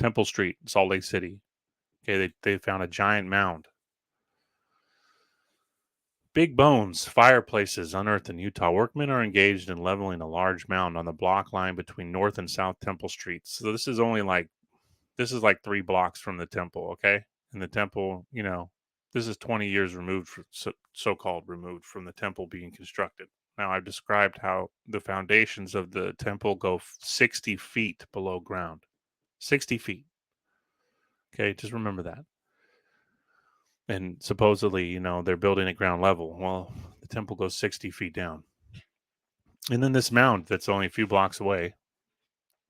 Temple Street, Salt Lake City. Okay, they found a giant mound. Big bones, fireplaces unearthed in Utah. Workmen are engaged in leveling a large mound on the block line between North and South Temple Streets. So this is like 3 blocks from the temple, okay? And the temple, this is 20 years removed, so-called removed from the temple being constructed. Now, I've described how the foundations of the temple go 60 feet below ground. 60 feet. Okay, just remember that. And supposedly, they're building at ground level. Well, the temple goes 60 feet down. And then this mound that's only a few blocks away,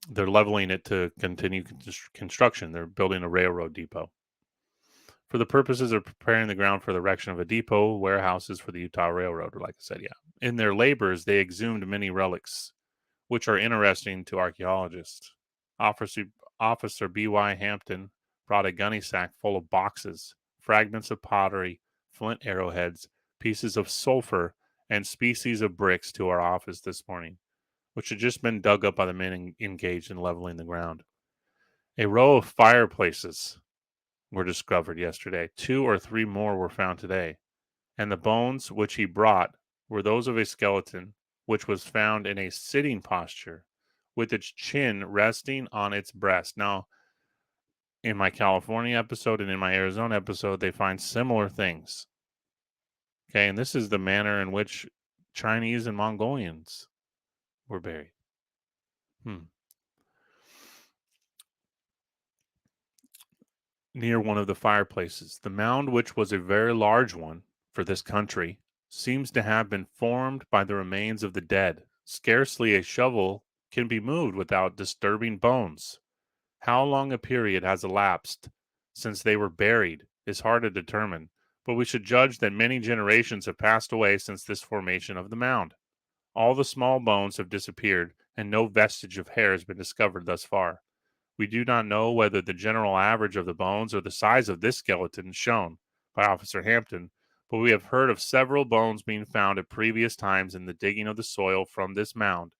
they're leveling it to continue construction. They're building a railroad depot. For the purposes of preparing the ground for the erection of a depot, warehouses for the Utah Railroad, like I said, yeah. In their labors, they exhumed many relics, which are interesting to archaeologists. Officer B.Y. Hampton brought a gunny sack full of boxes, fragments of pottery, flint arrowheads, pieces of sulfur, and species of bricks to our office this morning, which had just been dug up by the men engaged in leveling the ground. A row of fireplaces were discovered yesterday. 2 or 3 more were found today. And the bones which he brought were those of a skeleton, which was found in a sitting posture, with its chin resting on its breast. Now, in my California episode and in my Arizona episode, they find similar things. Okay, and this is the manner in which Chinese and Mongolians were buried. Near one of the fireplaces, the mound, which was a very large one for this country, seems to have been formed by the remains of the dead. Scarcely a shovel can be moved without disturbing bones. How long a period has elapsed since they were buried is hard to determine, but we should judge that many generations have passed away since this formation of the mound. All the small bones have disappeared, and no vestige of hair has been discovered thus far. We do not know whether the general average of the bones or the size of this skeleton shown by Officer Hampton, but we have heard of several bones being found at previous times in the digging of the soil from this mound,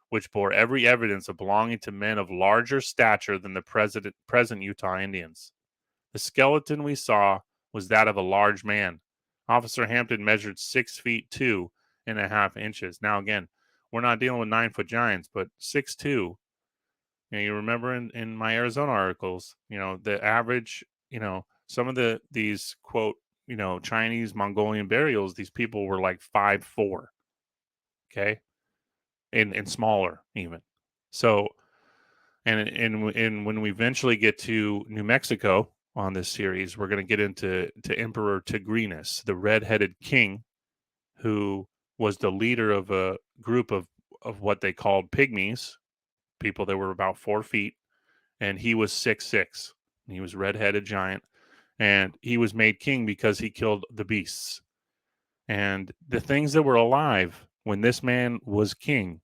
which bore every evidence of belonging to men of larger stature than the present Utah Indians. The skeleton we saw was that of a large man. Officer Hampton measured 6 feet 2.5 inches. Now, again, we're not dealing with 9-foot giants, but 6'2". You remember in my Arizona articles, the average, some of these quote, Chinese Mongolian burials, these people were like 5'4", okay, and smaller even. So, and when we eventually get to New Mexico on this series, we're going to get into Emperor Tigrinus, the red-headed king, who was the leader of a group of what they called pygmies, people that were about 4 feet, and he was 6'6". He was red-headed giant, and he was made king because he killed the beasts. And the things that were alive when this man was king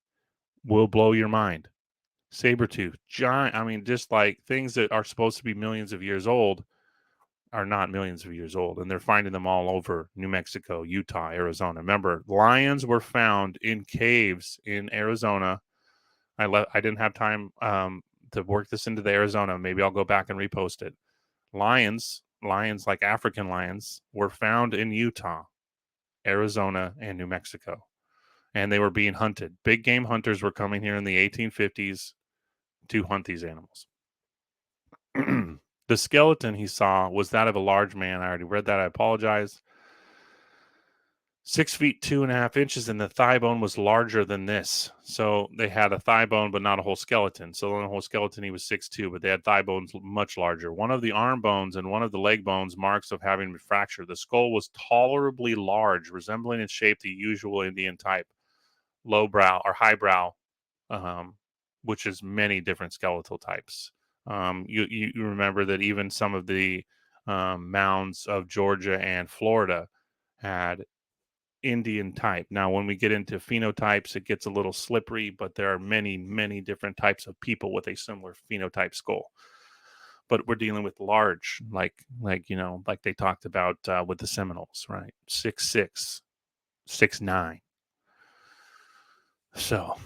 will blow your mind. Saber-tooth, giant, just like things that are supposed to be millions of years old are not millions of years old, and they're finding them all over New Mexico, Utah, Arizona. Remember, lions were found in caves in Arizona. I didn't have time to work this into the Arizona. Maybe I'll go back and repost it. Lions like African lions, were found in Utah, Arizona, and New Mexico, and they were being hunted. Big game hunters were coming here in the 1850s to hunt these animals. The skeleton he saw was that of a large man. I already read that. I apologize. 6 feet 2.5 inches, and the thigh bone was larger than this. So they had a thigh bone, but not a whole skeleton. So on a whole skeleton, he was 6'2", but they had thigh bones much larger. One of the arm bones and one of the leg bones marks of having been fractured. The skull was tolerably large, resembling in shape the usual Indian type, lowbrow or highbrow, which is many different skeletal types. You remember that even some of the mounds of Georgia and Florida had Indian type. Now, when we get into phenotypes, it gets a little slippery, but there are many, many different types of people with a similar phenotype skull. But we're dealing with large, like they talked about with the Seminoles, right? 6'6", 6'9". So,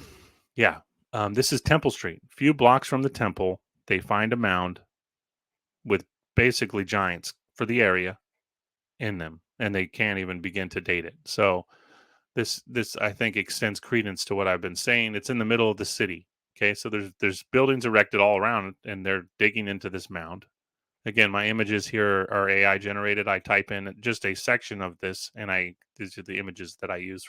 yeah, this is Temple Street. A few blocks from the temple, they find a mound with basically giants for the area in them, and they can't even begin to date it. So this I think extends credence to what I've been saying. It's in the middle of the city. Okay, so there's buildings erected all around, and they're digging into this mound. Again, my images here are AI generated. I type in just a section of this, and these are the images that I use for